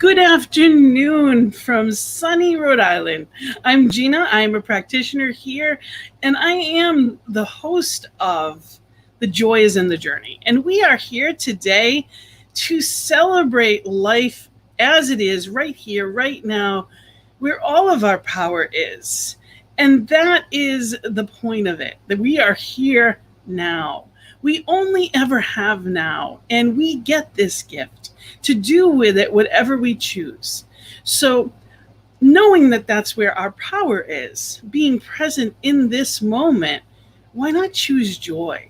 Good afternoon from sunny Rhode Island. I'm Gina. I'm a practitioner here, and I am the host of The Joy is in the Journey. And we are here today to celebrate life as it is right here, right now, where all of our power is. And that is the point of it, that we are here now. We only ever have now, and we get this gift to do with it whatever we choose. So, knowing that that's where our power is, being present in this moment, why not choose joy?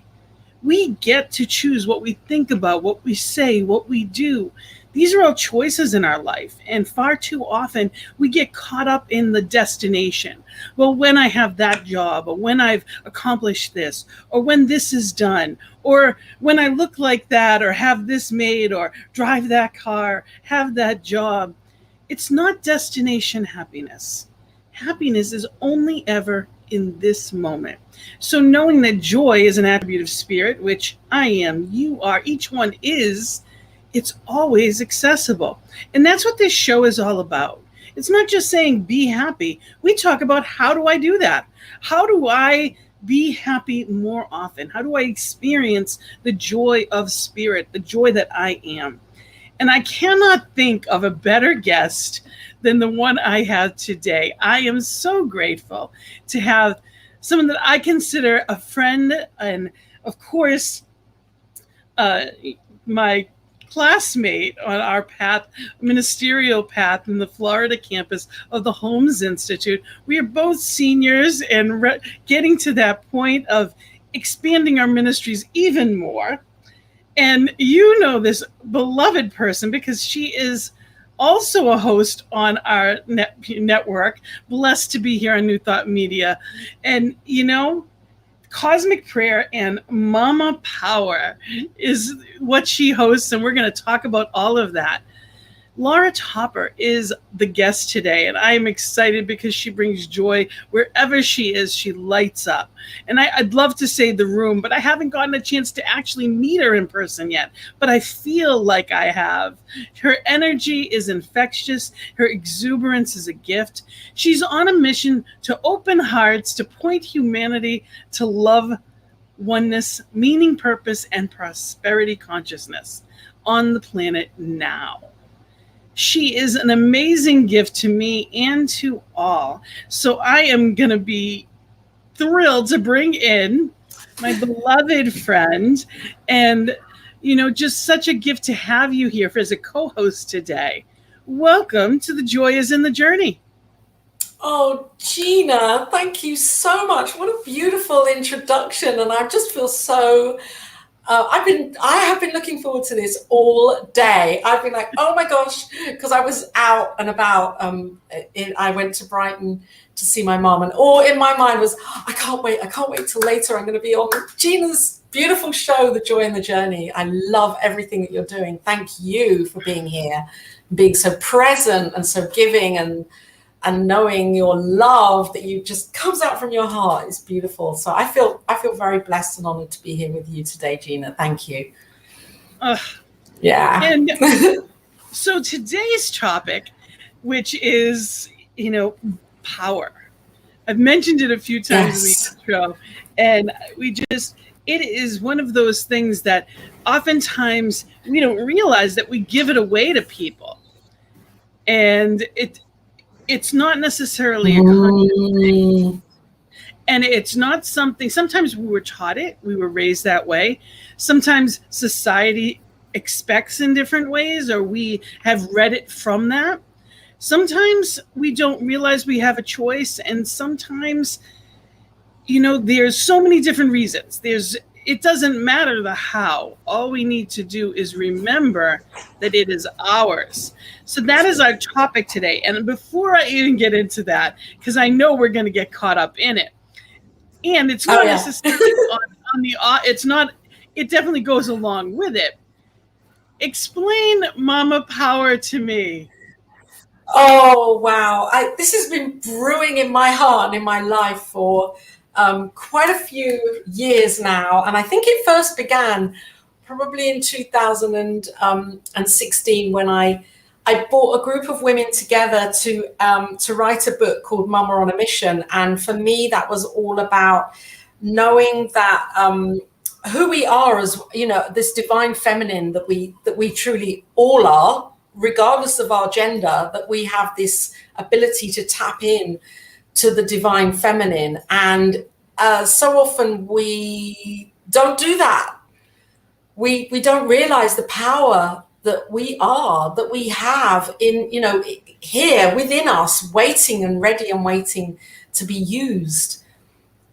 We get to choose what we think about, what we say, what we do. These are all choices in our life. And far too often, we get caught up in the destination. Well, when I have that job, or when I've accomplished this, or when this is done, or when I look like that, or have this made, or drive that car, have that job. It's not destination happiness. Happiness is only ever in this moment. So knowing that joy is an attribute of spirit, which I am, you are, each one is, it's always accessible. And that's what this show is all about. It's not just saying be happy. We talk about how do I do that? How do I be happy more often? How do I experience the joy of spirit, the joy that I am? And I cannot think of a better guest than the one I have today. I am so grateful to have someone that I consider a friend, and of course, my classmate on our path, ministerial path in the Florida campus of the Holmes Institute. We are both seniors and getting to that point of expanding our ministries even more. And you know this beloved person because she is also a host on our network. Blessed to be here on New Thought Media. And, you know, Cosmic Prayer and Mama Power is what she hosts, and we're going to talk about all of that. Laura Topper is the guest today, and I am excited because she brings joy wherever she is. She lights up. And I'd love to say the room, but I haven't gotten a chance to actually meet her in person yet. But I feel like I have. Her energy is infectious. Her exuberance is a gift. She's on a mission to open hearts, to point humanity to love, oneness, meaning, purpose, and prosperity consciousness on the planet now. She is an amazing gift to me and to all. So I am going to be thrilled to bring in my beloved friend, and, you know, just such a gift to have you here as a co-host today. Welcome to The Joy is in the Journey. Oh, Gina, thank you so much. What a beautiful introduction. And I just feel so... I have been looking forward to this all day. I've been like, oh my gosh, because I was out and about. I went to Brighton to see my mom, and all in my mind was, I can't wait till later. I'm going to be on Gina's beautiful show, The Joy in the Journey. I love everything that you're doing. Thank you for being here, being so present and so giving, and knowing your love that you just comes out from your heart is beautiful. So I feel very blessed and honored to be here with you today, Gina. Thank you. Yeah. And so today's topic, which is, you know, power. I've mentioned it a few times in the intro, and it is one of those things that oftentimes we don't realize that we give it away to people. And it's not necessarily a conscious thing. And it's not something, sometimes we were taught it, we were raised that way. Sometimes society expects in different ways, or we have read it from that. Sometimes we don't realize we have a choice. And sometimes, you know, there's so many different reasons. It doesn't matter the how. All we need to do is remember that it is ours. So that is our topic today. And before I even get into that, because I know we're going to get caught up in it, and it's not necessarily on the, it definitely goes along with it. Explain Mama Power to me. Oh, wow. This has been brewing in my heart and in my life for quite a few years now. And I think it first began probably in 2016 when I I brought a group of women together to write a book called Mama on a Mission. And for me, that was all about knowing that who we are as, you know, this divine feminine that we truly all are, regardless of our gender, that we have this ability to tap in to the divine feminine. And so often we don't do that. We don't realize the power that we are, that we have in, you know, here within us, waiting and ready and waiting to be used.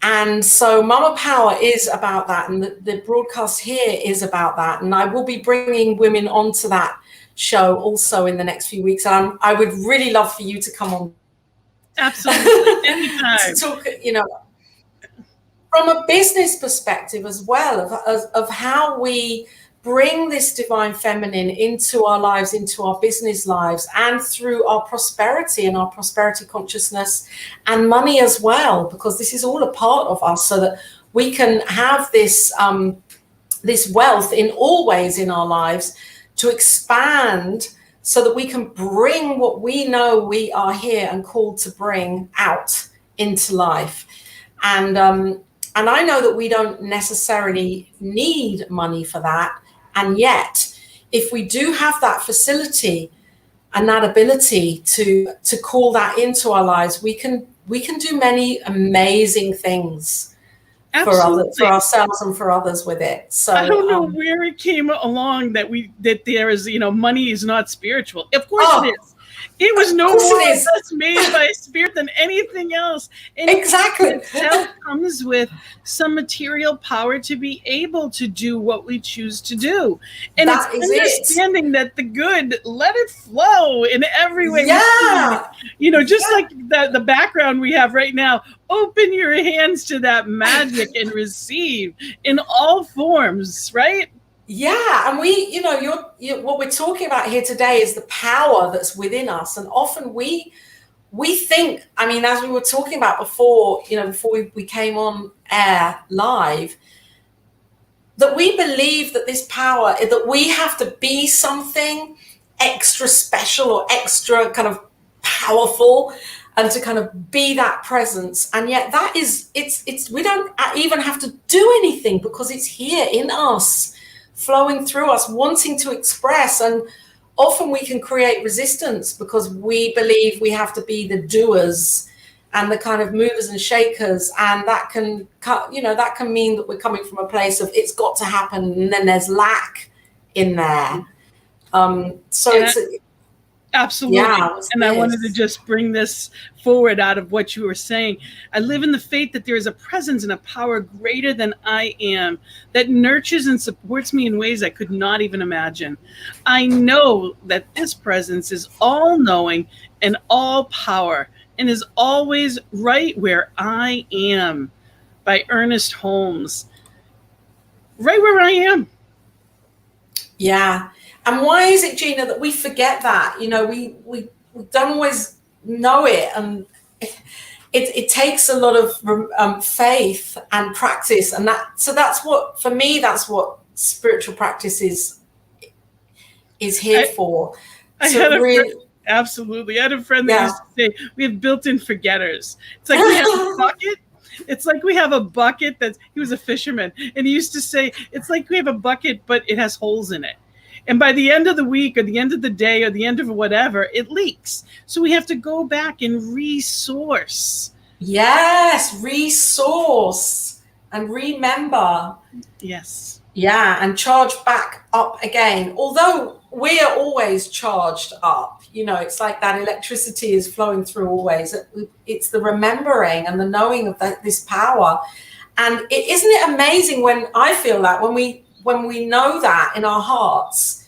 And so Mama Power is about that, and the broadcast here is about that. And I will be bringing women onto that show also in the next few weeks. And I would really love for you to come on. Absolutely, anytime. To talk, you know, from a business perspective as well, of how we bring this divine feminine into our lives, into our business lives, and through our prosperity and our prosperity consciousness and money as well, because this is all a part of us, so that we can have this this wealth in all ways in our lives to expand, so that we can bring what we know we are here and called to bring out into life. And I know that we don't necessarily need money for that. And yet, if we do have that facility and that ability to call that into our lives, we can do many amazing things. Absolutely. For ourselves and for others with it. So I don't know where it came along that there is, you know, money is not spiritual. Of course it is. It was no more or less made by a spirit than anything else. And exactly. Itself comes with some material power to be able to do what we choose to do. And it's understanding that the good, let it flow in every way. Yeah. You know, just like the background we have right now. Open your hands to that magic and receive in all forms, right? Yeah, and we, you know, what we're talking about here today is the power that's within us. And often we think, I mean, as we were talking about before, you know, before we came on air live, that we believe that this power, that we have to be something extra special or extra kind of powerful, and to kind of be that presence. And yet that is, it's we don't even have to do anything, because it's here in us, flowing through us, wanting to express. And often we can create resistance because we believe we have to be the doers and the kind of movers and shakers, and that can, you know, that can mean that we're coming from a place of it's got to happen, and then there's lack in there. Absolutely. Yeah, and I wanted to just bring this forward out of what you were saying. I live in the faith that there is a presence and a power greater than I am that nurtures and supports me in ways I could not even imagine. I know that this presence is all-knowing and all-power and is always right where I am, by Ernest Holmes. Right where I am. Yeah. And why is it, Gina, that we forget that? You know, we don't always know it, and it takes a lot of faith and practice, and that's what, for me, that's what spiritual practice is here for. Absolutely. I had a friend that used to say we have built-in forgetters. It's like we have a bucket. It's like we have a bucket he was a fisherman, and he used to say it's like we have a bucket, but it has holes in it. And by the end of the week or the end of the day or the end of whatever, it leaks. So we have to go back and resource. Yes, resource and remember. Yes. Yeah, and charge back up again. Although we are always charged up, you know, it's like that electricity is flowing through always. It's the remembering and the knowing of this power. And isn't it amazing when I feel that when we know that in our hearts,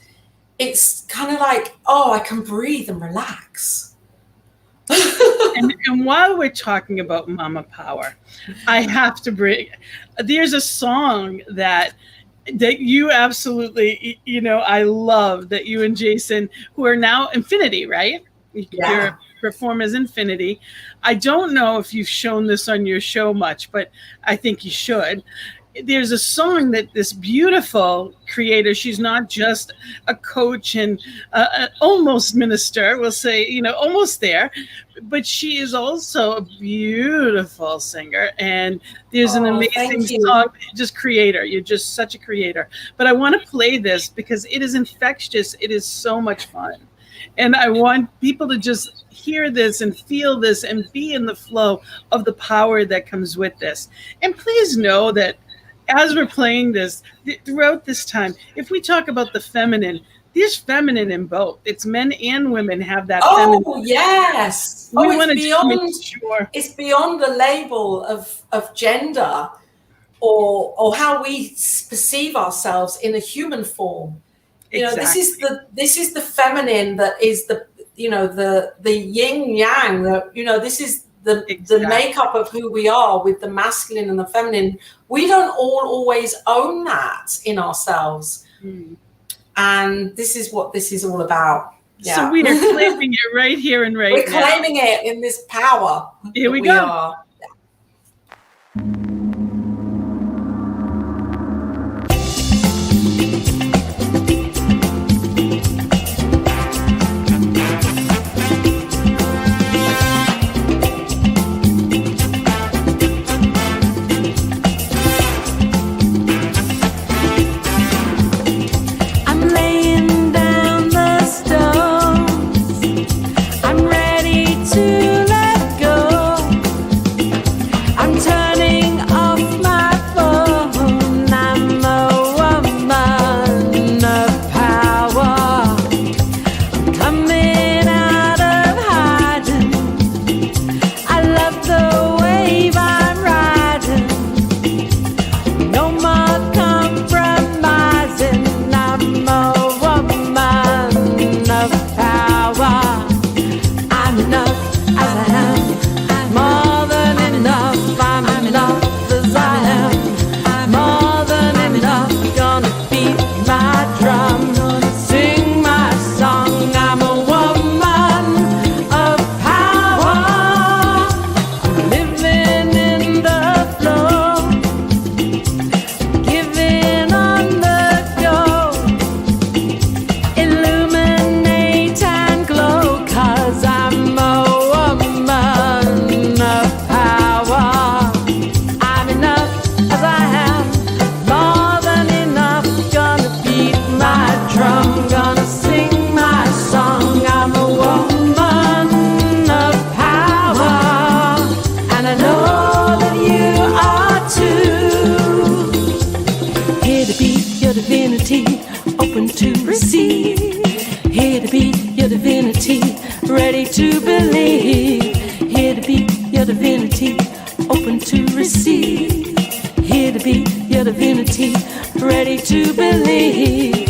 it's kind of like, oh, I can breathe and relax. and while we're talking about Mama Power, I have to bring, there's a song that you absolutely, you know, I love, that you and Jason, who are now Infinity, right? Yeah. Perform as Infinity. I don't know if you've shown this on your show much, but I think you should. there's a song that this beautiful creator, she's not just a coach and almost minister, we'll say, almost there, but she is also a beautiful singer. And there's an amazing song, just creator. You're just such a creator. But I want to play this because it is infectious. It is so much fun. And I want people to just hear this and feel this and be in the flow of the power that comes with this. And please know that as we're playing this, throughout this time, if we talk about the feminine, there's feminine in both. It's men and women have that. Oh, yes. It's beyond the label of gender or how we perceive ourselves in a human form. Exactly. This is the feminine that is the yin yang. This is the makeup of who we are with the masculine and the feminine. We don't always own that in ourselves. And this is what this is all about. Yeah. So we are claiming it right here and right now. We're claiming it in this power. Here we go. Are. Open to receive, here to be your divinity, ready to believe. Here to be your divinity, open to receive. Here to be your divinity, ready to believe.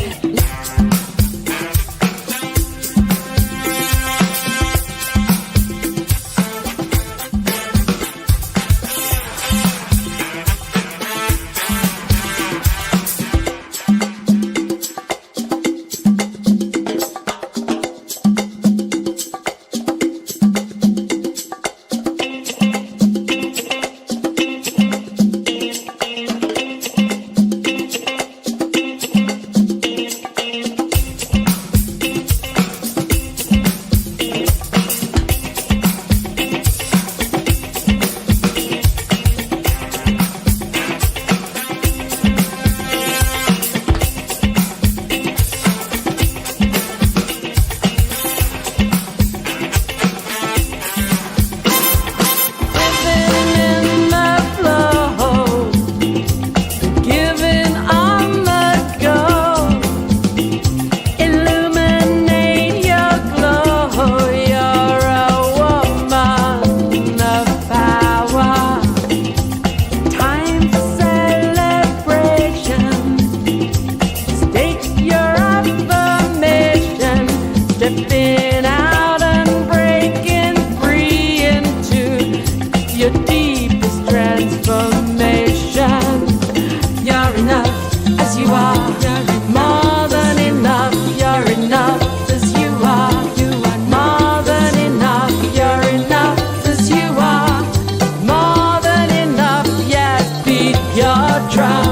Try.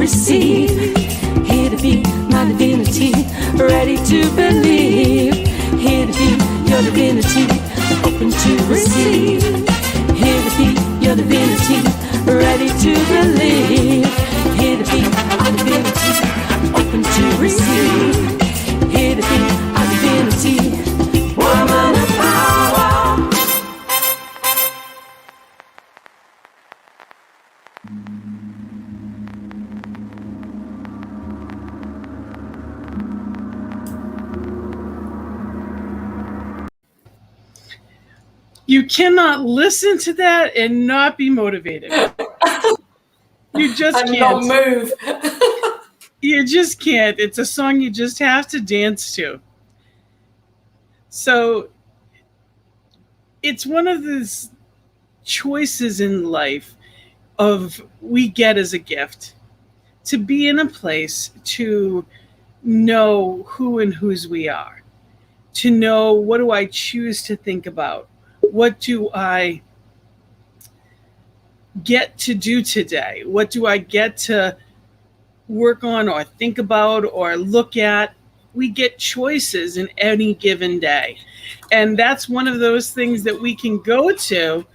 receive. Here to be my divinity, ready to believe. Here to be your divinity, open to receive. Here to be your divinity, ready to believe. Here to be our divinity, open to receive. Here to be our divinity, woman of power. You cannot listen to that and not be motivated. You just can't. Not move. You just can't. It's a song you just have to dance to. So it's one of those choices in life of we get as a gift to be in a place to know who and whose we are, to know what do I choose to think about, what do I get to do today, what do I get to work on or think about or look at. We get choices in any given day, and that's one of those things that we can go to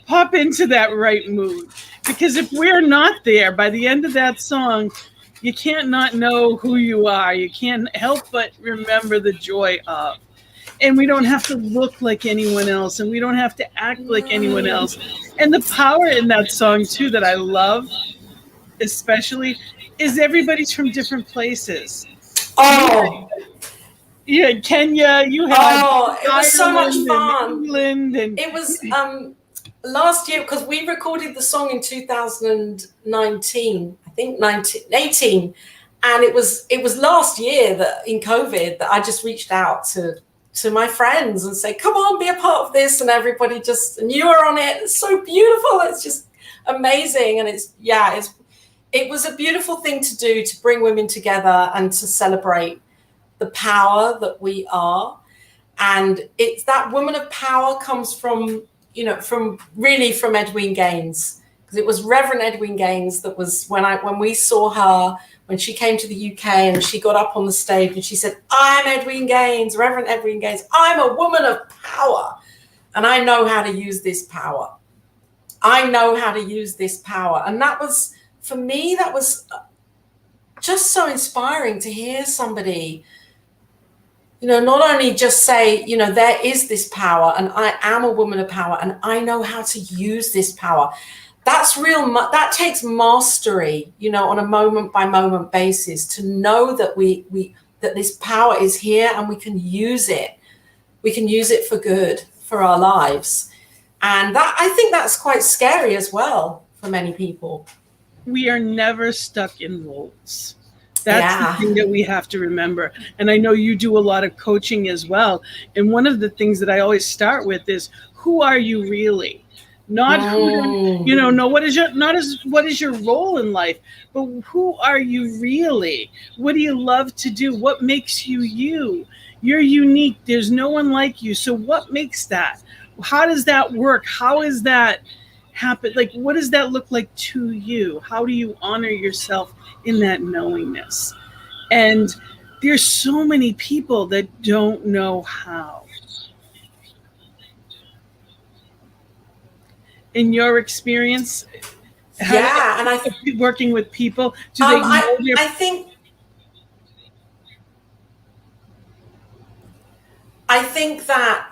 pop into that right mood. Because if we're not there by the end of that song, you can't not know who you are. You can't help but remember the joy of. And we don't have to look like anyone else, and we don't have to act like anyone else. And the power in that song too that I love especially is everybody's from different places. Oh yeah, Kenya, you had it was so much fun. England, and it was last year, because we recorded the song in 2019, I think 18, and it was last year that in COVID that I just reached out to my friends and say, come on, be a part of this, and everybody and you were on it. It's so beautiful. It's just amazing, and it was a beautiful thing to do, to bring women together and to celebrate the power that we are. And it's that woman of power comes from Edwene Gaines, because it was Reverend Edwene Gaines that was when we saw her, when she came to the UK and she got up on the stage and she said, I'm Edwene Gaines, Reverend Edwene Gaines. I'm a woman of power, and I know how to use this power. I know how to use this power. And that was, for me, that was just so inspiring to hear somebody, not only just say, there is this power and I am a woman of power and I know how to use this power. That's real. That takes mastery, on a moment by moment basis, to know that that this power is here and we can use it. We can use it for good, for our lives. And that, I think that's quite scary as well for many people. We are never stuck in roles. That's the thing that we have to remember. And I know you do a lot of coaching as well. And one of the things that I always start with is, who are you really? Not what is your role in life, but who are you really? What do you love to do? What makes you you? You're unique. There's no one like you. So what makes that? How does that work? How is that happen? Like, what does that look like to you? How do you honor yourself in that knowingness? And there's so many people that don't know how. In your experience, and I think working with people, do they know I think that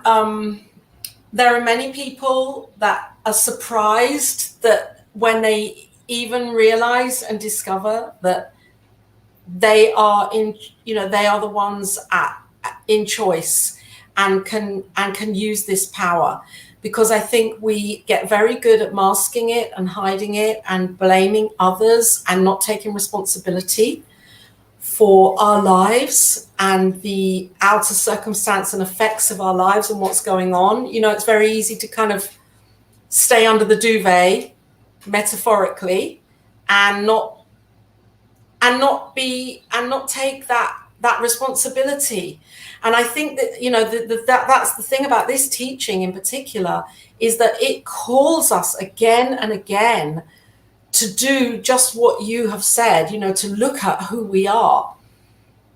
there are many people that are surprised that when they even realize and discover that they are they are the ones in choice and can use this power. Because I think we get very good at masking it and hiding it and blaming others and not taking responsibility for our lives and the outer circumstance and effects of our lives and what's going on. It's very easy to kind of stay under the duvet, metaphorically, and not take that responsibility. And I think that that's the thing about this teaching in particular, is that it calls us again and again to do just what you have said, you know, to look at who we are,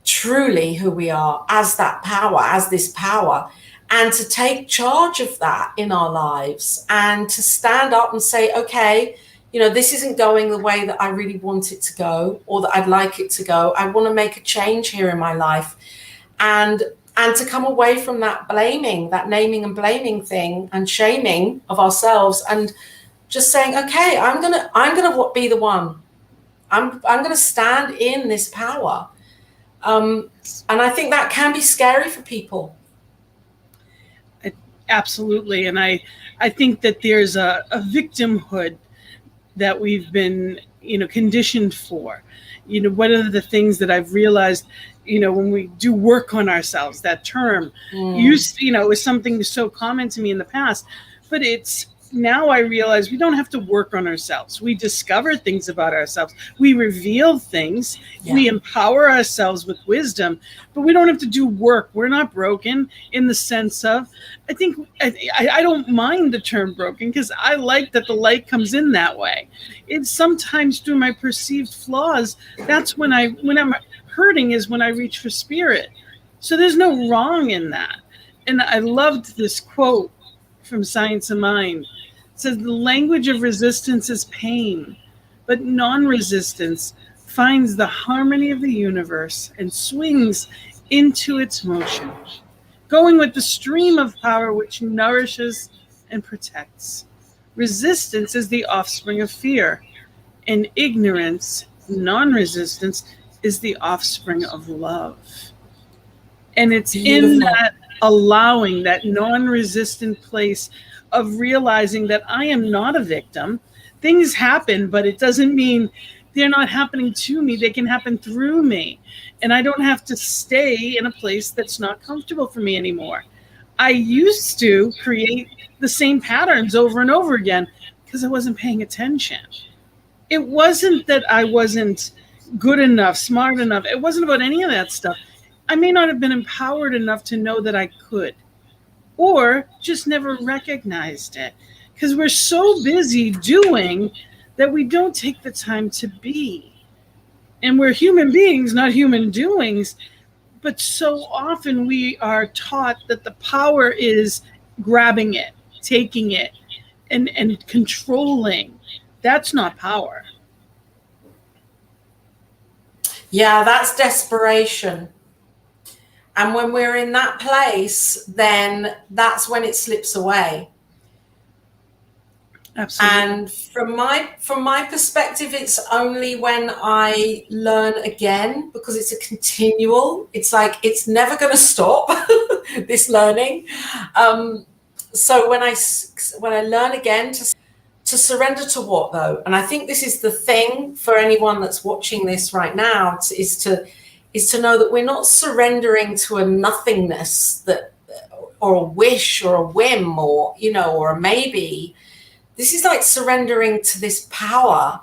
truly who we are as that power, as this power, and to take charge of that in our lives and to stand up and say, okay, you know, this isn't going the way that I really want it to go or that I'd like it to go. I want to make a change here in my life. And to come away from that blaming, that naming and blaming thing and shaming of ourselves, and just saying, okay, I'm gonna be the one. I'm gonna stand in this power. And I think that can be scary for people. Absolutely. And I think that there's a victimhood that we've been, you know, conditioned for. You know, one of the things that I've realized, you know, when we do work on ourselves, that term used, you know, is something so common to me in the past, but it's now I realize we don't have to work on ourselves. We discover things about ourselves. We reveal things. Yeah. We empower ourselves with wisdom, but we don't have to do work. We're not broken in the sense of, I think, I don't mind the term broken because I like that the light comes in that way. It's sometimes through my perceived flaws. That's when I'm hurting is when I reach for spirit. So there's no wrong in that. And I loved this quote from Science of Mind. It says, the language of resistance is pain, but non-resistance finds the harmony of the universe and swings into its motion, going with the stream of power which nourishes and protects. Resistance is the offspring of fear, and ignorance, non-resistance, is the offspring of love. And it's beautiful. In that allowing, that non-resistant place of realizing that I am not a victim. Things happen, but it doesn't mean they're not happening to me. They can happen through me. And I don't have to stay in a place that's not comfortable for me anymore. I used to create the same patterns over and over again because I wasn't paying attention. It wasn't that I wasn't good enough, smart enough. It wasn't about any of that stuff. I may not have been empowered enough to know that I could, or just never recognized it because we're so busy doing that we don't take the time to be. And we're human beings, not human doings. But so often we are taught that the power is grabbing it, taking it, and controlling. That's not power. Yeah, that's desperation. And when we're in that place, then that's when it slips away. Absolutely. And from my perspective, it's only when I learn again, because it's a continual. It's like it's never going to stop. This learning. So when I learn again to surrender to what though, and I think this is the thing for anyone that's watching this right now is to know that we're not surrendering to a nothingness that, or a wish or a whim or, you know, or a maybe. This is like surrendering to this power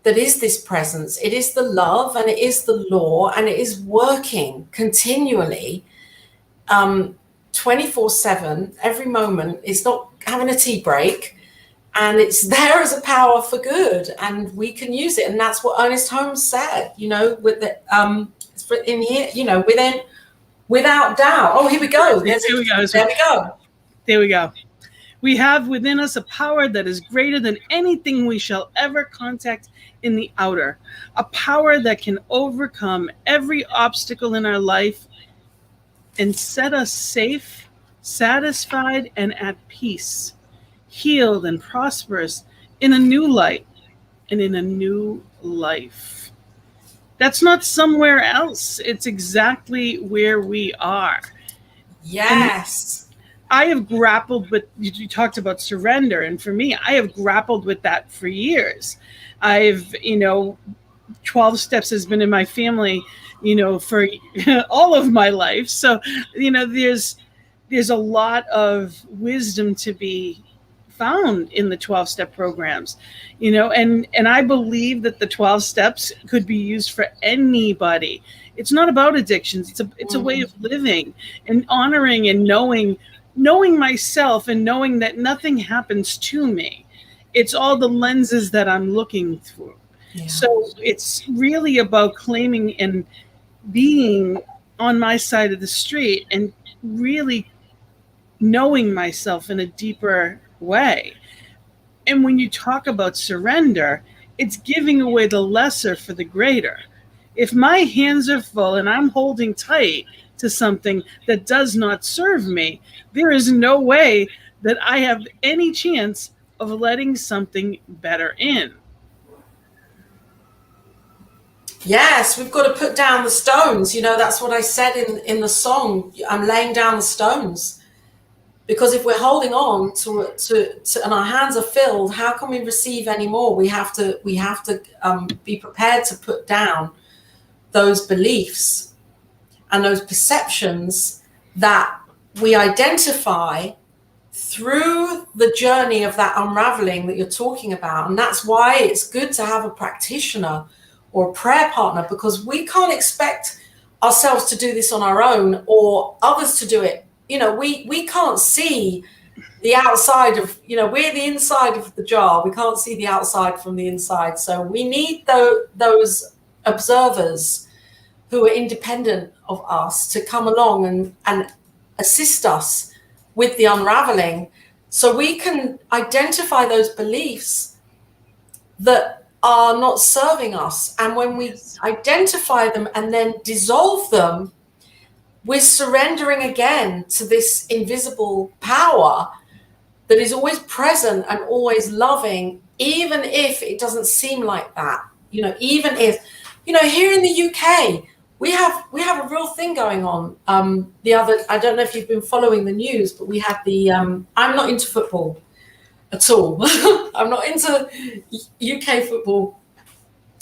that is this presence. It is the love and it is the law and it is working continually 24/7, every moment. It's not having a tea break and it's there as a power for good and we can use it. And that's what Ernest Holmes said, you know, with the in here, you know, without doubt. Oh, here we go. There we go. There we go. We have within us a power that is greater than anything we shall ever contact in the outer, a power that can overcome every obstacle in our life and set us safe, satisfied, and at peace, healed and prosperous in a new light and in a new life. That's not somewhere else. It's exactly where we are. Yes. I have grappled with, you talked about surrender, and for me, I have grappled with that for years. 12 steps has been in my family, you know, for all of my life. So, you know, there's a lot of wisdom to be found in the 12-step programs, you know, and I believe that the 12 steps could be used for anybody. It's not about addictions. It's a way of living and honoring and knowing myself and knowing that nothing happens to me. It's all the lenses that I'm looking through. Yeah. So it's really about claiming and being on my side of the street and really knowing myself in a deeper way. And when you talk about surrender, it's giving away the lesser for the greater. If my hands are full and I'm holding tight to something that does not serve me, there is no way that I have any chance of letting something better in. Yes, we've got to put down the stones. That's what I said in the song. I'm laying down the stones. Because if we're holding on to and our hands are filled, how can we receive any more? We have to be prepared to put down those beliefs and those perceptions that we identify through the journey of that unraveling that you're talking about. And that's why it's good to have a practitioner or a prayer partner, because we can't expect ourselves to do this on our own or others to do it. We can't see the outside of, we're the inside of the jar. We can't see the outside from the inside. So we need those observers who are independent of us to come along and assist us with the unraveling, so we can identify those beliefs that are not serving us. And when we identify them and then dissolve them, we're surrendering again to this invisible power that is always present and always loving, even if it doesn't seem like that. Even if, here in the UK, we have a real thing going on. I don't know if you've been following the news, but we had I'm not into football at all. I'm not into UK football,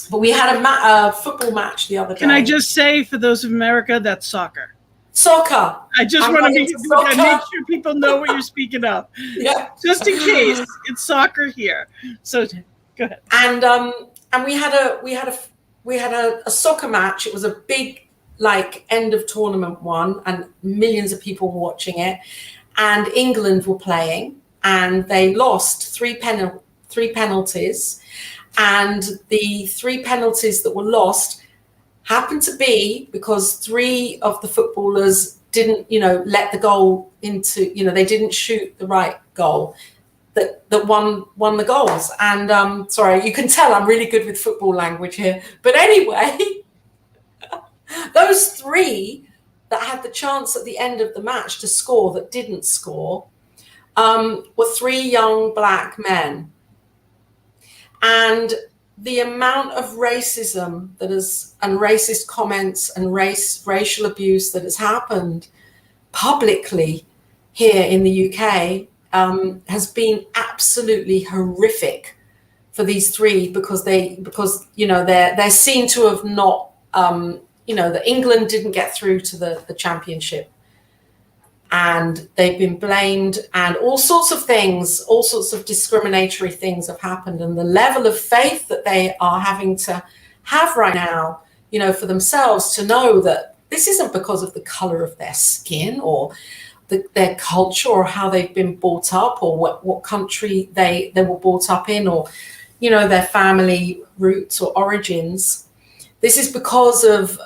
but we had a football match the other day. Can I just say, for those of America, that's soccer. Soccer. I just want to make sure people know what you're speaking of. Yeah. Just in case, it's soccer here. So go ahead. And we had a soccer match. It was a big, end of tournament one, and millions of people were watching it. And England were playing, and they lost three penalties. And the 3 penalties that were lost happened to be because 3 of the footballers didn't, let the goal into, they didn't shoot the right goal that won the goals. And sorry, you can tell I'm really good with football language here. But anyway, those 3 that had the chance at the end of the match to score that didn't score were 3 young black men. And the amount of racism and racist comments and racial abuse that has happened publicly here in the UK has been absolutely horrific for these 3, because they're seen to have not that England didn't get through to the championship, and they've been blamed, and all sorts of things, all sorts of discriminatory things have happened. And the level of faith that they are having to have right now, for themselves, to know that this isn't because of the color of their skin or their culture or how they've been brought up or what country they were brought up in, or, their family roots or origins. This is because of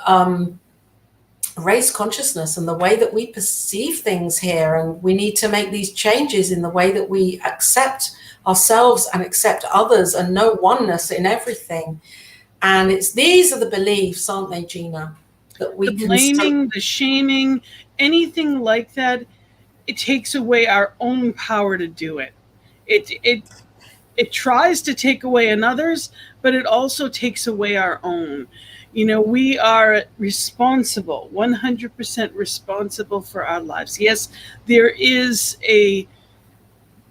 race consciousness and the way that we perceive things here. And we need to make these changes in the way that we accept ourselves and accept others and know oneness in everything. And these are the beliefs, aren't they, Gina? That we the blaming, the shaming, anything like that, it takes away our own power to do it. It tries to take away another's, but it also takes away our own. We are responsible, 100% responsible for our lives. Yes, there is a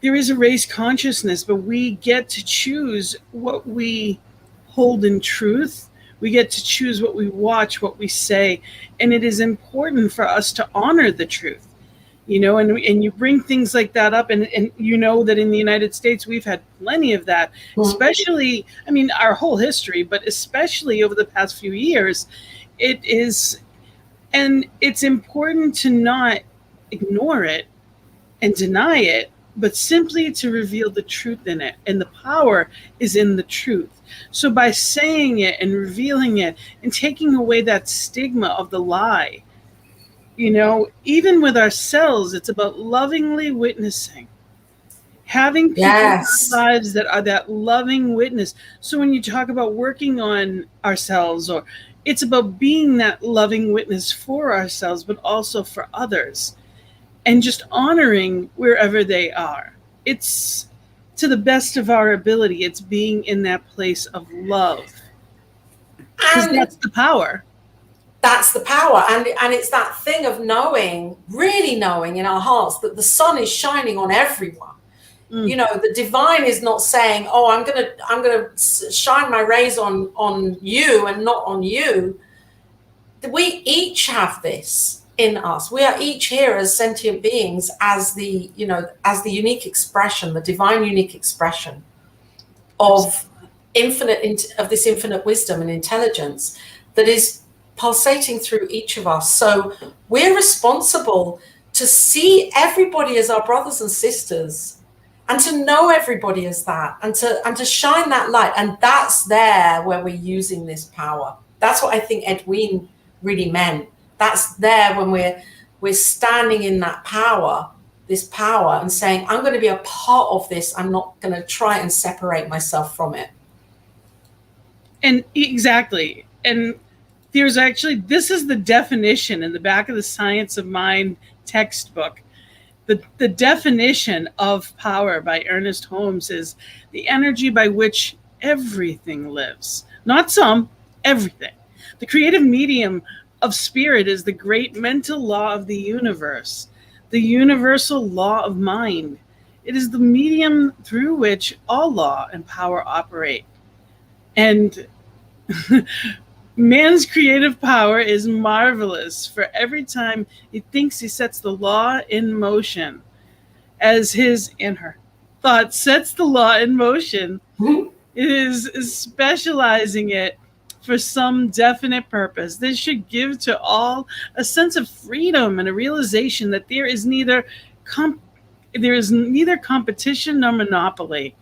race consciousness, but we get to choose what we hold in truth. We get to choose what we watch, what we say, and it is important for us to honor the truth. And you bring things like that up, and that in the United States, we've had plenty of that, especially, our whole history, but especially over the past few years, it is, and it's important to not ignore it and deny it, but simply to reveal the truth in it. And the power is in the truth. So by saying it and revealing it and taking away that stigma of the lie, even with ourselves, it's about lovingly witnessing, having people in Yes. our lives that are that loving witness. So when you talk about working on ourselves, or it's about being that loving witness for ourselves, but also for others, and just honoring wherever they are. It's to the best of our ability. It's being in that place of love, because And that's the power. that's the power. And it's that thing of knowing, really knowing in our hearts that the sun is shining on everyone. The divine is not saying, oh, I'm gonna shine my rays on you and not on you. We each have this in us. We are each here as sentient beings, as the unique expression, the divine unique expression of this infinite wisdom and intelligence that is pulsating through each of us. So we're responsible to see everybody as our brothers and sisters, and to know everybody as that, and to shine that light. And that's there where we're using this power. That's what I think Edwin really meant. That's there when we're standing in that power, this power, and saying, I'm going to be a part of this. I'm not going to try and separate myself from it. And exactly. And there's actually, this is the definition in the back of the Science of Mind textbook. The definition of power by Ernest Holmes is the energy by which everything lives. Not some, everything. The creative medium of spirit is the great mental law of the universe, the universal law of mind. It is the medium through which all law and power operate. And man's creative power is marvelous, for every time he thinks he sets the law in motion, as his and her thought sets the law in motion, it is specializing it for some definite purpose. This should give to all a sense of freedom and a realization that there is neither competition nor monopoly.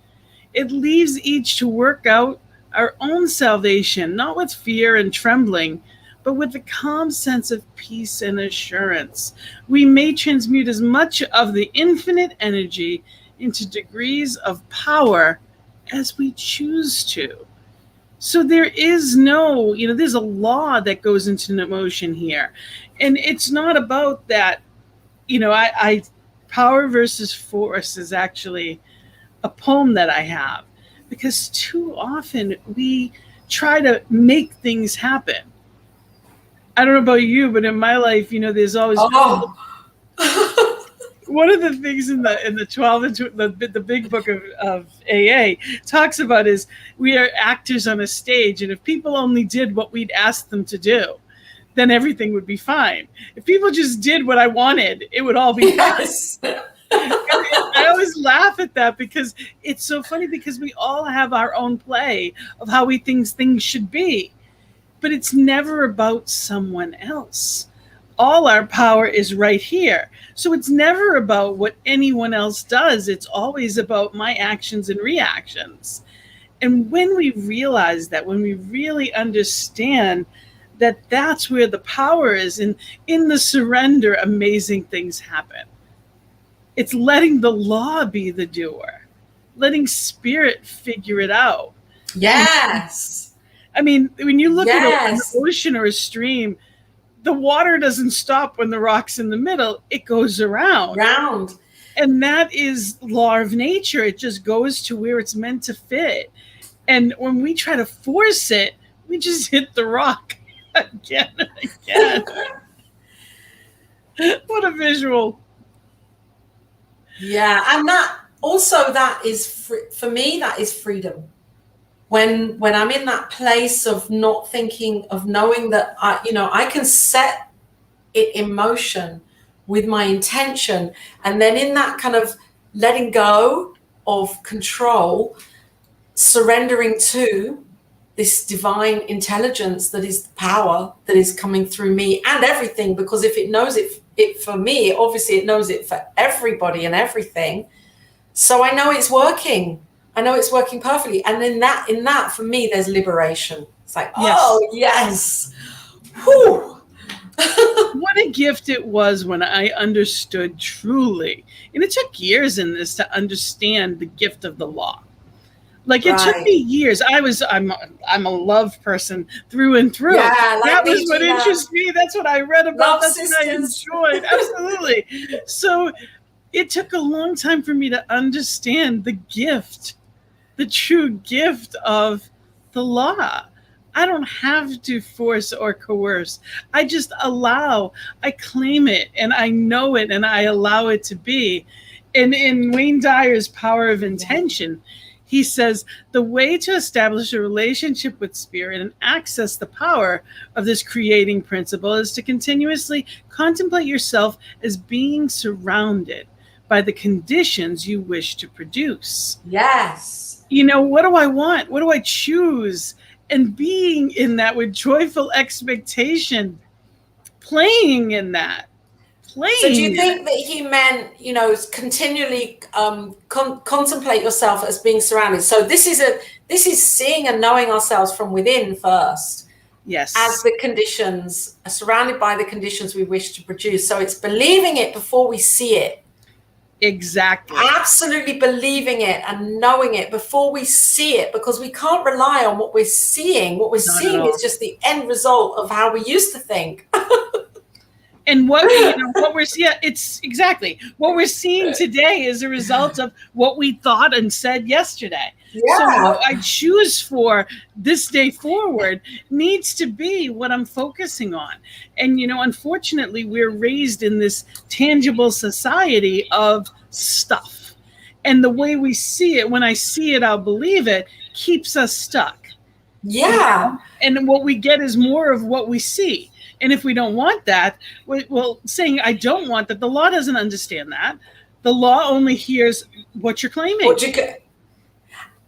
It leaves each to work out our own salvation, not with fear and trembling, but with a calm sense of peace and assurance. We may transmute as much of the infinite energy into degrees of power as we choose to. So there is no, there's a law that goes into motion here. And it's not about that, Power versus Force is actually a poem that I have, because too often we try to make things happen. I don't know about you, but in my life, there's always one of the things in the 12 and the big book of AA talks about is we are actors on a stage, and if people only did what we'd asked them to do, then everything would be fine. If people just did what I wanted, it would all be fine. I always laugh at that, because it's so funny, because we all have our own play of how we think things should be, but it's never about someone else. All our power is right here. So it's never about what anyone else does. It's always about my actions and reactions. And when we realize that, when we really understand that that's where the power is, and in the surrender, amazing things happen. It's letting the law be the doer, letting spirit figure it out. Yes. I mean, when you look at an ocean or a stream, the water doesn't stop when the rock's in the middle. It goes around. And that is law of nature. It just goes to where it's meant to fit. And when we try to force it, we just hit the rock again and again. What a visual. Yeah, and that is for me, that is freedom. When I'm in that place of not thinking, of knowing that I can set it in motion with my intention, and then in that kind of letting go of control, surrendering to this divine intelligence that is power that is coming through me and everything, because if it knows it for me, obviously it knows it for everybody and everything. So I know it's working. I know it's working perfectly. And in that, for me, there's liberation. It's like, oh, yes. Whew. What a gift it was when I understood truly. And it took years in this to understand the gift of the law. Like it took me years. I'm a love person through and through. Yeah, like that me, was what Gina. interests me. That's what I read about. Love That's sisters. what I enjoyed. Absolutely. So it took a long time for me to understand the gift, the true gift of the law. I don't have to force or coerce. I just allow, I claim it and I know it and I allow it to be. And in Wayne Dyer's Power of Intention, he says the way to establish a relationship with spirit and access the power of this creating principle is to continuously contemplate yourself as being surrounded by the conditions you wish to produce. Yes. You know, what do I want? What do I choose? And being in that with joyful expectation, playing in that. So do you think that he meant, continually contemplate yourself as being surrounded? So this is seeing and knowing ourselves from within first. Yes. As the conditions are surrounded by the conditions we wish to produce. So it's believing it before we see it. Exactly. Absolutely believing it and knowing it before we see it, because we can't rely on what we're seeing. What we're seeing is just the end result of how we used to think. And what we're seeing, it's exactly what we're seeing today is a result of what we thought and said yesterday. Yeah. So what I choose for this day forward needs to be what I'm focusing on. And, unfortunately, we're raised in this tangible society of stuff. And the way we see it, when I see it, I'll believe it, keeps us stuck. Yeah. And what we get is more of what we see. And if we don't want that, well, saying I don't want that, the law doesn't understand that. The law only hears what you're claiming.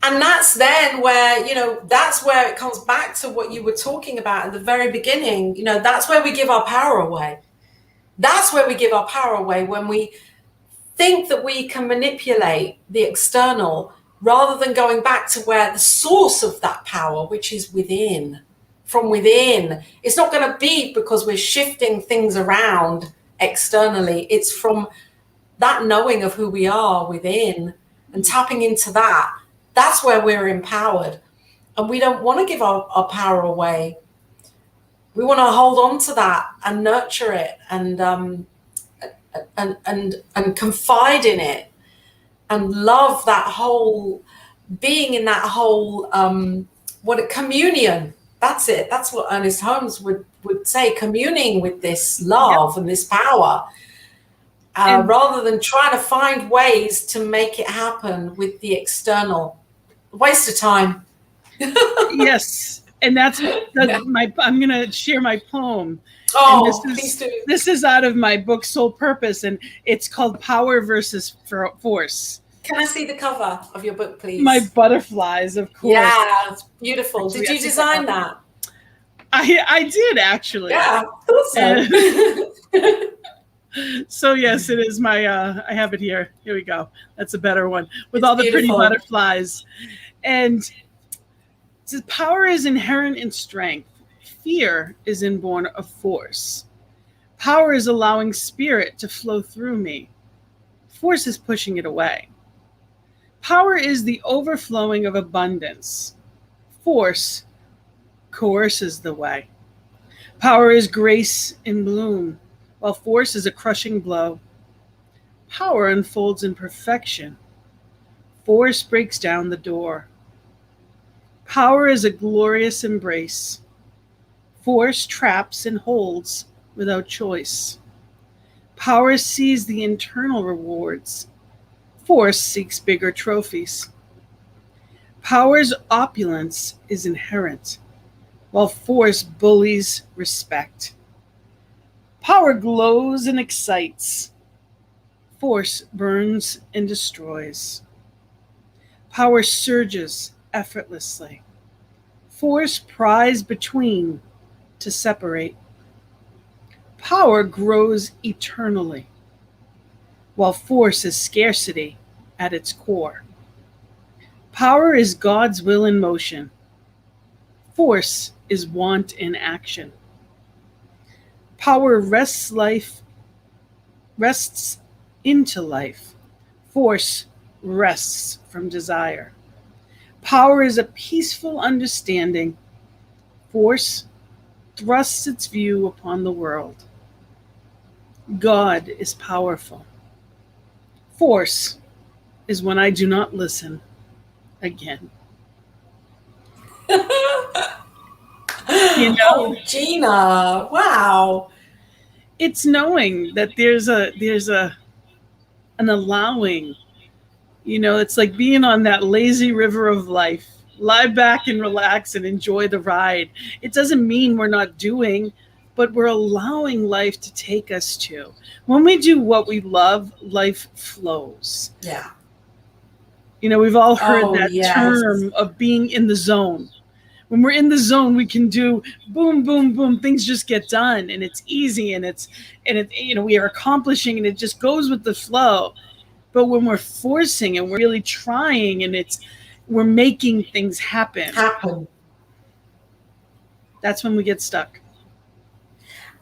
And that's then where, that's where it comes back to what you were talking about at the very beginning. That's where we give our power away. That's where we give our power away, when we think that we can manipulate the external rather than going back to where the source of that power, which is within. From within. It's not going to be because we're shifting things around externally. It's from that knowing of who we are within and tapping into that. That's where we're empowered. And we don't want to give our power away. We want to hold on to that and nurture it and confide in it and love that whole being in that whole communion. That's it. That's what Ernest Holmes would say, communing with this love and this power, rather than trying to find ways to make it happen with the external. Waste of time. Yes. And that's I'm going to share my poem. Oh, please do. This is out of my book, Soul Purpose, and it's called Power versus Force. Can I see the cover of your book, please? My butterflies, of course. Yeah, it's beautiful. Actually, did you design that? I did, actually. Yeah, awesome. So yes, it is my, I have it here. Here we go. That's a better one with all the beautiful. pretty butterflies. And power is inherent in strength. Fear is inborn of force. Power is allowing spirit to flow through me. Force is pushing it away. Power is the overflowing of abundance. Force coerces the way. Power is grace in bloom, while force is a crushing blow. Power unfolds in perfection. Force breaks down the door. Power is a glorious embrace. Force traps and holds without choice. Power sees the internal rewards. Force seeks bigger trophies. Power's opulence is inherent, while force bullies respect. Power glows and excites. Force burns and destroys. Power surges effortlessly. Force pries between to separate. Power grows eternally, while force is scarcity at its core. Power is God's will in motion. Force is want in action. Power rests into life. Force rests from desire. Power is a peaceful understanding. Force thrusts its view upon the world. God is powerful. Force is when I do not listen again. Oh, Gina, wow. It's knowing that there's an allowing. It's like being on that lazy river of life. Lie back and relax and enjoy the ride. It doesn't mean we're not doing, but we're allowing life to take us to. When we do what we love, life flows. Yeah. We've all heard that term of being in the zone. When we're in the zone, we can do boom, boom, boom. Things just get done, and it's easy, and we are accomplishing, and it just goes with the flow. But when we're forcing and we're really trying, and we're making things happen, that's when we get stuck.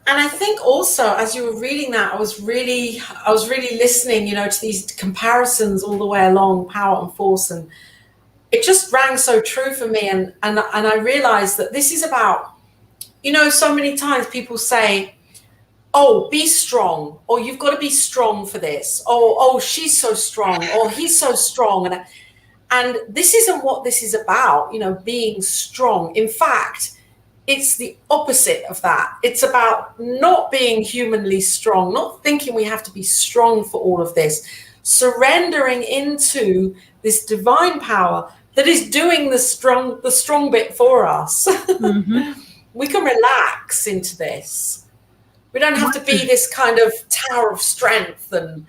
And I think also, as you were reading that, I was really listening, to these comparisons all the way along, power and force, and it just rang so true for me. And I realized that this is about, so many times people say, oh, be strong, or you've got to be strong for this, or oh, she's so strong, or he's so strong, and this isn't what this is about, being strong. In fact, it's the opposite of that. It's about not being humanly strong, not thinking we have to be strong for all of this, surrendering into this divine power that is doing the strong bit for us. Mm-hmm. We can relax into this. We don't have to be this kind of tower of strength. And,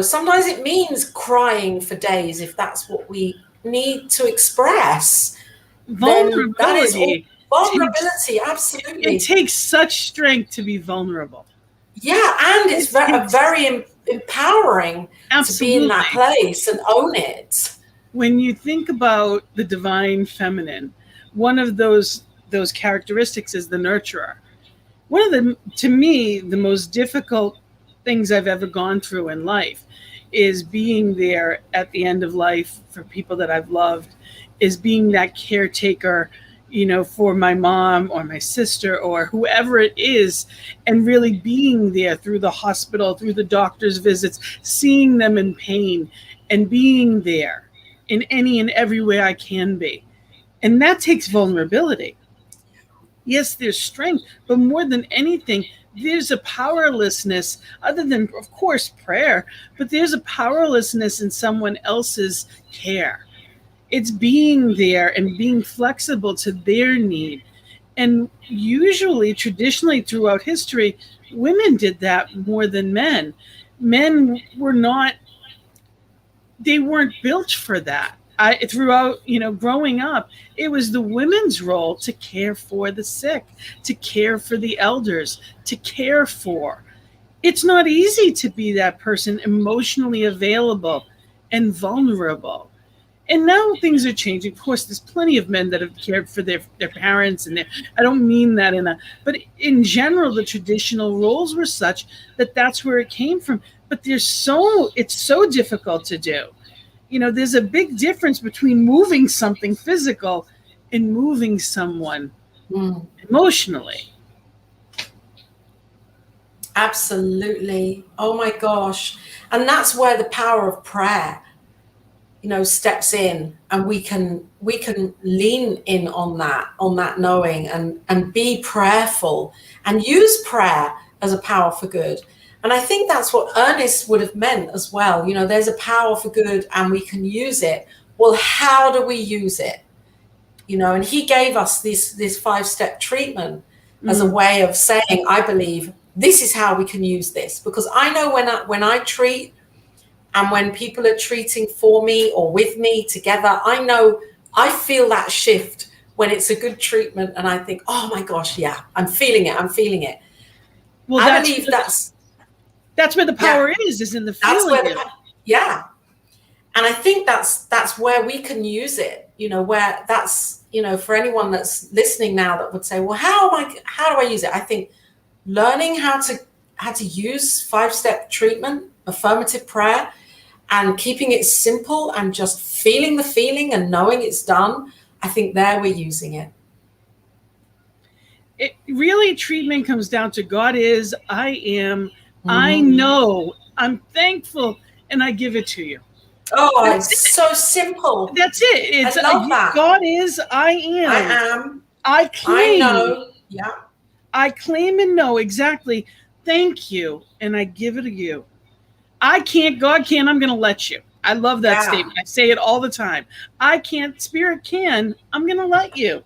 sometimes it means crying for days if that's what we need to express. Vulnerability. Vulnerability, absolutely. It takes such strength to be vulnerable. Yeah, and it's very empowering to be in that place and own it. When you think about the divine feminine, one of those characteristics is the nurturer. One of the, to me, the most difficult things I've ever gone through in life is being there at the end of life for people that I've loved, is being that caretaker, for my mom or my sister or whoever it is, and really being there through the hospital, through the doctor's visits, seeing them in pain and being there in any and every way I can be. And that takes vulnerability. Yes, there's strength, but more than anything, there's a powerlessness, other than, of course, prayer, but there's a powerlessness in someone else's care. It's being there and being flexible to their need. And usually, traditionally, throughout history, women did that more than men. Men weren't built for that. Throughout, growing up, it was the women's role to care for the sick, to care for the elders, to care for. It's not easy to be that person, emotionally available and vulnerable. And now things are changing. Of course, there's plenty of men that have cared for their parents, and I don't mean that but in general, the traditional roles were such that that's where it came from. But it's so difficult to do. There's a big difference between moving something physical and moving someone emotionally. Absolutely. Oh my gosh. And that's where the power of prayer, steps in, and we can lean in on that knowing and be prayerful and use prayer as a power for good. And I think that's what Ernest would have meant as well. There's a power for good and we can use it. Well, how do we use it? And he gave us this 5-step treatment as a way of saying, I believe this is how we can use this. Because I know when I treat, and when people are treating for me or with me together, I feel that shift when it's a good treatment. And I think, oh my gosh, yeah, I'm feeling it. Well, I believe that's where the power is in the feeling. And I think that's where we can use it, where that's, for anyone that's listening now that would say, well, how do I use it? I think learning how to use 5-step treatment, affirmative prayer, and keeping it simple and just feeling the feeling and knowing it's done, I think there we're using it. It really, treatment comes down to God is, I am, I know, I'm thankful, and I give it to you. Oh, it's so simple. That's it. It's I love that. God is, I am. I am. I claim. I know. Yeah. I claim and know exactly. Thank you, and I give it to you. I can't, God can, I'm going to let you. I love that statement. I say it all the time. I can't, Spirit can, I'm going to let you.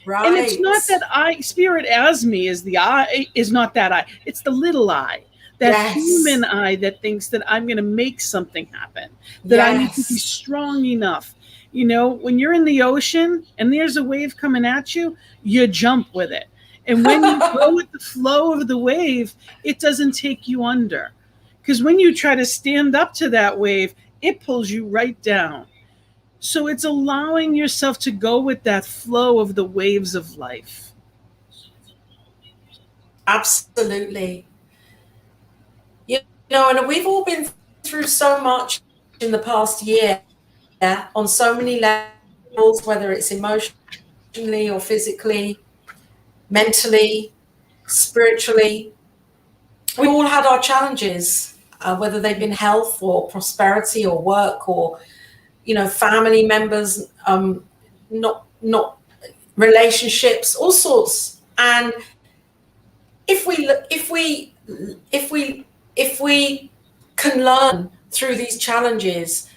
Right. And it's not that Spirit as me is the I, is not that I. It's the little I, that human I that thinks that I'm going to make something happen, that I need to be strong enough. When you're in the ocean and there's a wave coming at you, you jump with it. And when you go with the flow of the wave, it doesn't take you under. Because when you try to stand up to that wave, it pulls you right down. So it's allowing yourself to go with that flow of the waves of life. Absolutely. And we've all been through so much in the past year on so many levels, whether it's emotionally or physically, mentally, spiritually. We all had our challenges, whether they've been health or prosperity or work or, family members, not relationships, all sorts. And if we can learn through these challenges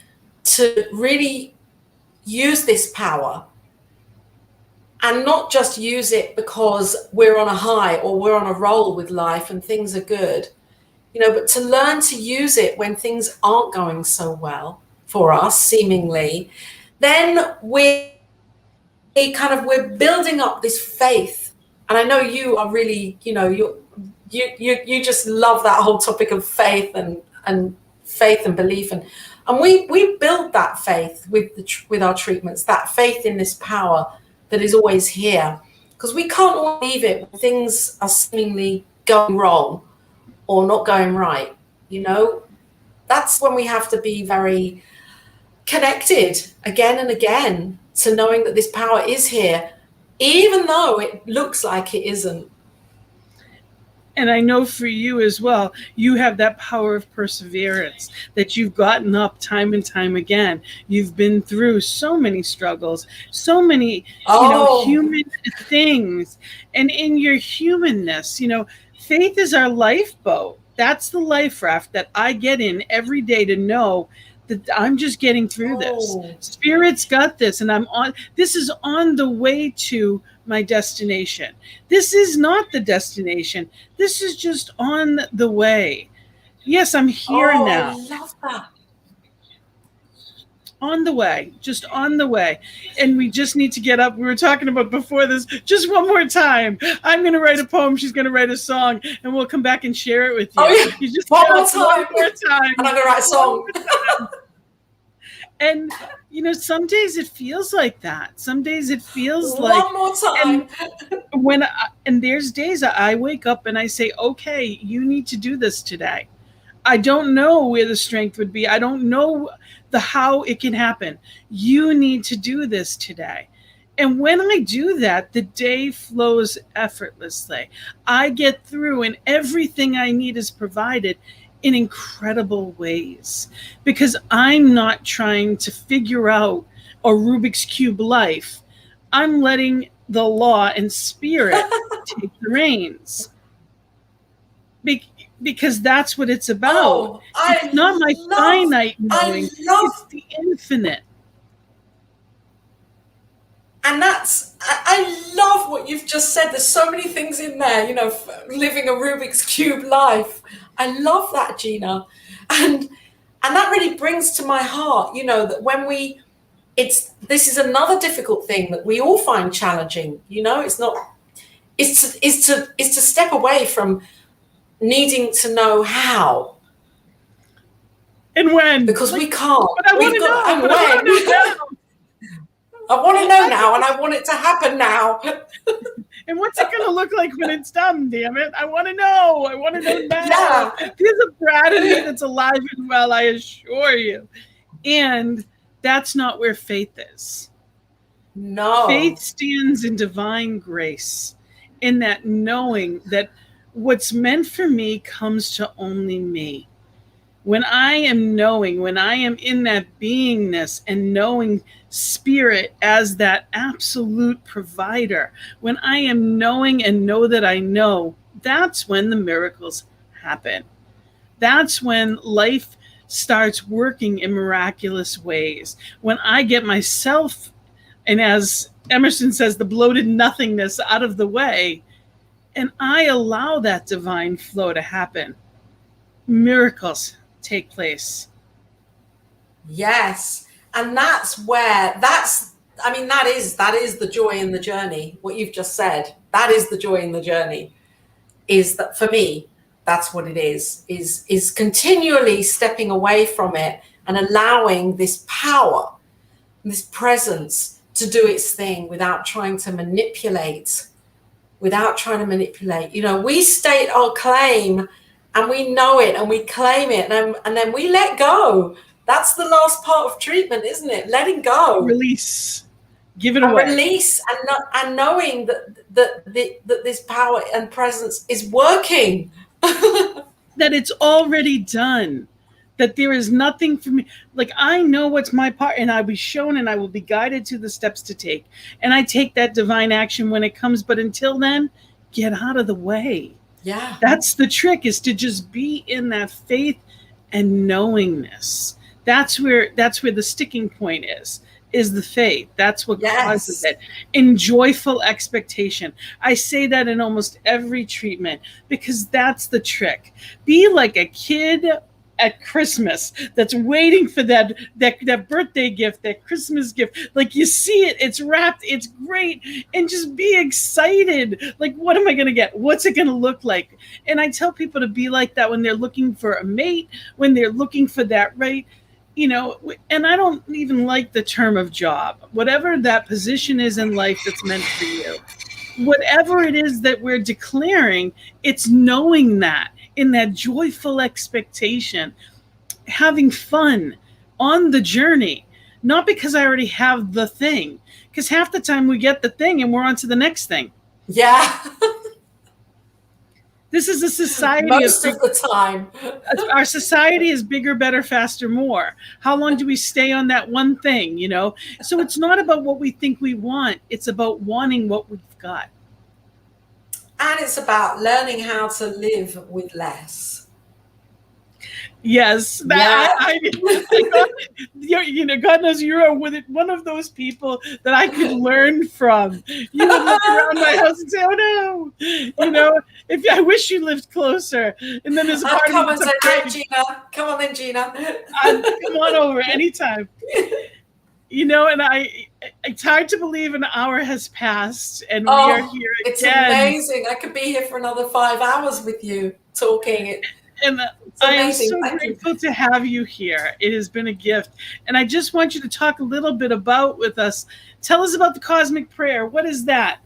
to really use this power and not just use it because we're on a high or we're on a roll with life and things are good, but to learn to use it when things aren't going so well for us, seemingly, then we're building up this faith. And I know you are really, you just love that whole topic of faith and faith and belief, and we build that faith with our treatments, that faith in this power that is always here, because we can't leave it when things are seemingly going wrong or not going right. That's when we have to be very connected again and again to knowing that this power is here, even though it looks like it isn't. And I know for you as well, you have that power of perseverance, that you've gotten up time and time again. You've been through so many struggles, so many, human things. And in your humanness, faith is our lifeboat. That's the life raft that I get in every day to know that I'm just getting through this. Spirit's got this, and this is on the way to my destination. This is not the destination. This is just on the way. Yes, I'm here now. I love that. On the way, just on the way. And we just need to get up. We were talking about before this, just one more time. I'm going to write a poem. She's going to write a song, and we'll come back and share it with you. Oh, yeah. You just one more time. And I'm going to write a song. And, some days it feels like that. Some days it feels like... One more time. And there's days I wake up and I say, okay, you need to do this today. I don't know where the strength would be. I don't know how it can happen. You need to do this today. And when I do that, the day flows effortlessly. I get through and everything I need is provided in incredible ways, because I'm not trying to figure out a Rubik's Cube life. I'm letting the law and Spirit take the reins. Because that's what it's about. It's not my finite knowing, it's the infinite. And I love what you've just said. There's so many things in there, living a Rubik's Cube life. I love that, Gina. And that really brings to my heart, that when this is another difficult thing that we all find challenging, it's to step away from needing to know how. And when? Because we can't. But I want to know. And when? I want to know now, and I want it to happen now. And what's it going to look like when it's done, damn it? I want to know. I want to know now. Yeah. There's a Brad in me that's alive and well, I assure you. And that's not where faith is. No. Faith stands in divine grace, in that knowing that what's meant for me comes to only me. When I am knowing, when I am in that beingness and knowing spirit as that absolute provider, when I am knowing and know that I know, that's when the miracles happen. That's when life starts working in miraculous ways. When I get myself, and as Emerson says, the bloated nothingness out of the way, and I allow that divine flow to happen, miracles take place. Yes. And that's where that is the joy in the journey. What you've just said, that is the joy in the journey. Is that for me, that's what it is continually stepping away from it and allowing this power, this presence to do its thing without trying to manipulate. You know, we state our claim and we know it and we claim it and then we let go. That's the last part of treatment, isn't it? Letting go. Release. Give it away. Release and knowing that this power and presence is working. That it's already done. That there is nothing for me. Like, I know what's my part, and I'll be shown and I will be guided to the steps to take. And I take that divine action when it comes. But until then, get out of the way. Yeah. That's the trick, is to just be in that faith and knowingness. That's where the sticking point is the faith. That's what causes it. In joyful expectation. I say that in almost every treatment because that's the trick. Be like a kid at Christmas that's waiting for that birthday gift, that Christmas gift. Like, you see it, it's wrapped, it's great, and just be excited. Like, what am I going to get? What's it going to look like? And I tell people to be like that when they're looking for a mate, when they're looking for that right, you know, and I don't even like the term of job. Whatever that position is in life that's meant for you, whatever it is that we're declaring, it's knowing that, in that joyful expectation, having fun on the journey, not because I already have the thing, because half the time we get the thing and we're on to the next thing. Yeah. This is a society most of the time. Our society is bigger, better, faster, more. How long do we stay on that one thing, you know? So it's not about what we think we want. It's about wanting what we've got. And it's about learning how to live with less. Yes, God knows you're one of those people that I could learn from. You would look around my house and say, "Oh no," you know. If I wish you lived closer, and then there's a part come of and say, "Hey, Gina, come on then, Gina. Come on over anytime." You know, and it's hard to believe an hour has passed, and we are here again. It's amazing. I could be here for another 5 hours with you talking. And I am so grateful to have you here. It has been a gift. And I just want you to talk a little bit with us. Tell us about the cosmic prayer. What is that?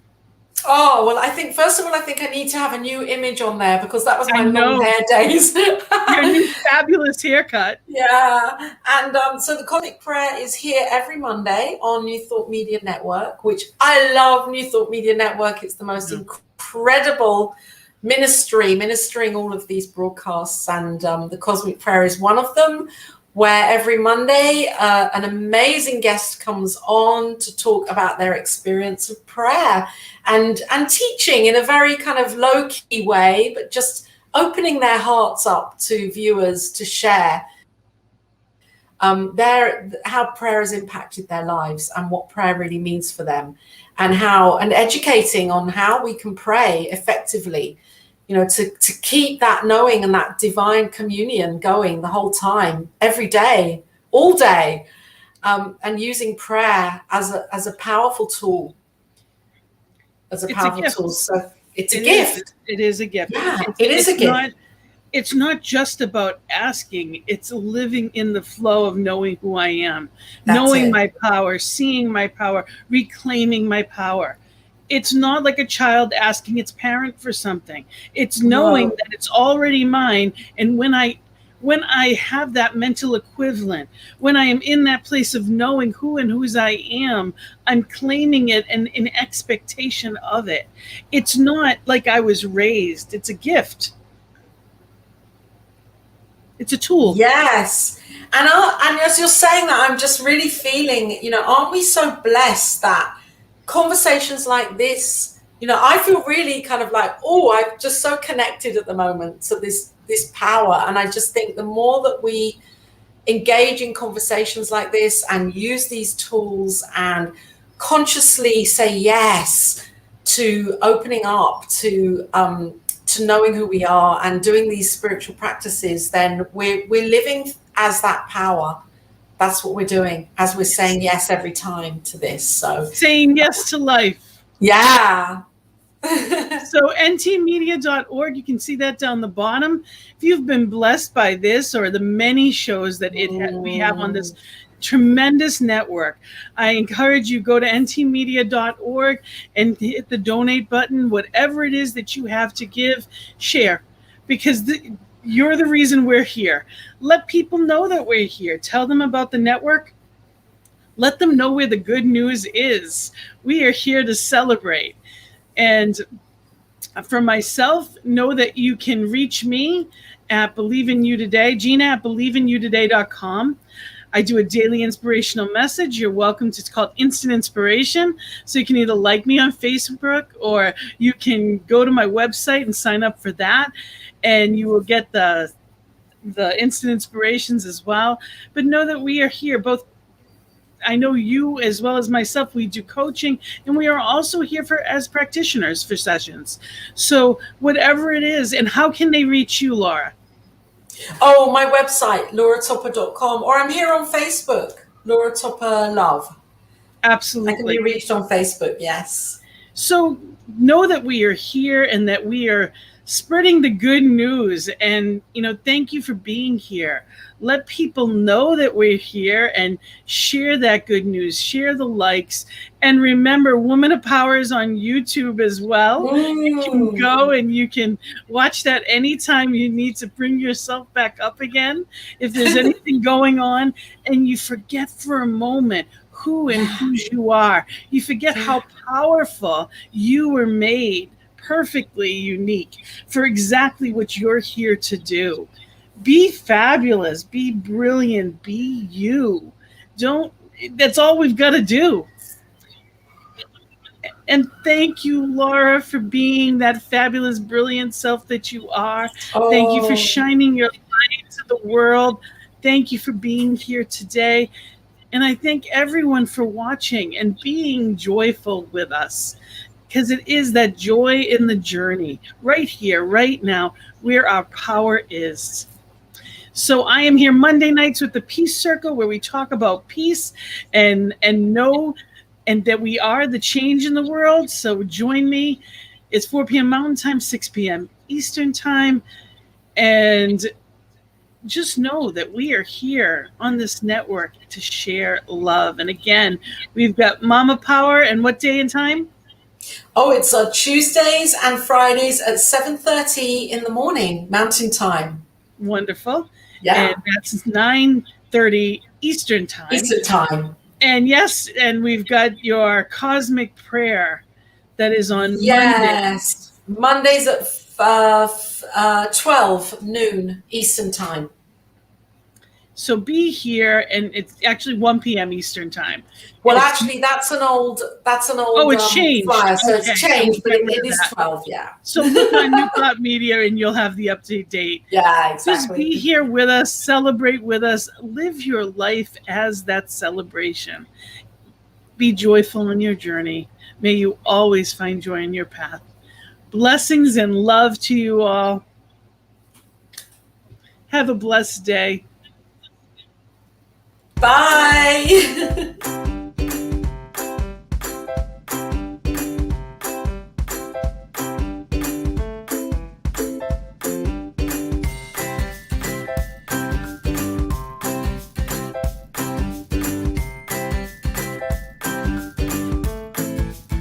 Oh, well, I think, first of all, I need to have a new image on there because that was my long hair days. Your new fabulous haircut. Yeah. And so the cosmic prayer is here every Monday on New Thought Media Network, which I love. New Thought Media Network. It's the most incredible ministering all of these broadcasts, and the cosmic prayer is one of them, where every Monday an amazing guest comes on to talk about their experience of prayer and teaching in a very kind of low-key way, but just opening their hearts up to viewers to share how prayer has impacted their lives and what prayer really means for them, and educating on how we can pray effectively, you know, to keep that knowing and that divine communion going the whole time, every day, all day, and using prayer as a powerful tool. So it's a gift. It is a gift. Yeah, it is a gift. it's not just about asking, it's living in the flow of knowing who I am, knowing my power, seeing my power, reclaiming my power. It's not like a child asking its parent for something. It's knowing that it's already mine. And when I have that mental equivalent, when I am in that place of knowing who and whose I am, I'm claiming it and in expectation of it. It's not like I was raised. It's a gift. It's a tool. Yes. And as you're saying that, I'm just really feeling, aren't we so blessed that conversations like this, I feel really kind of like, I'm just so connected at the moment to this power. And I just think the more that we engage in conversations like this and use these tools and consciously say yes to opening up to knowing who we are and doing these spiritual practices, then we're living as that power. That's what we're doing as we're saying yes every time to this. So saying yes to life. Yeah. So ntmedia.org, you can see that down the bottom. If you've been blessed by this or the many shows that we have on this tremendous network, I encourage you, go to ntmedia.org and hit the donate button. Whatever it is that you have to give, share, because you're the reason we're here. Let people know that we're here. Tell them about the network. Let them know where the good news is. We are here to celebrate. And for myself, know that you can reach me at Believe in You Today, Gina at believeInYouToday.com. I do a daily inspirational message. You're welcome to, it's called Instant Inspiration. So you can either like me on Facebook or you can go to my website and sign up for that. And you will get the instant inspirations as well. But know that we are here, both I know you as well as myself, we do coaching, and we are also here as practitioners for sessions. So whatever it is, and how can they reach you, Laura? Oh, my website, lauratopper.com, or I'm here on Facebook, Laura Topper Love. Absolutely. I can be reached on Facebook, yes. So know that we are here and that we are spreading the good news. And, thank you for being here. Let people know that we're here and share that good news, share the likes. And remember, Woman of Power is on YouTube as well. You can go and you can watch that anytime you need to bring yourself back up again. If there's anything going on and you forget for a moment who and whose you are, you forget how powerful you were made, perfectly unique for exactly what you're here to do. Be fabulous, be brilliant, be you. That's all we've got to do. And thank you, Laura, for being that fabulous, brilliant self that you are. Oh. Thank you for shining your light to the world. Thank you for being here today. And I thank everyone for watching and being joyful with us, because it is that joy in the journey, right here, right now, where our power is. So I am here Monday nights with the Peace Circle, where we talk about peace and know and that we are the change in the world. So join me. It's 4 p.m. Mountain Time, 6 p.m. Eastern Time. And just know that we are here on this network to share love. And again, we've got Mama Power, and what day and time? Oh, it's Tuesdays and Fridays at 7:30 in the morning, Mountain Time. Wonderful. Yeah. And that's 9:30 Eastern Time. Eastern Time. And yes, and we've got your cosmic prayer that is on Mondays. Mondays at 12 noon Eastern Time. So be here, and it's actually 1 p.m. Eastern Time. Well, actually, that's an old. Oh, it's changed. Flyer, so it's changed, but it is 12. Yeah. So look on New Thought Media, and you'll have the update date. Yeah, exactly. Just be here with us, celebrate with us, live your life as that celebration. Be joyful in your journey. May you always find joy in your path. Blessings and love to you all. Have a blessed day. Bye.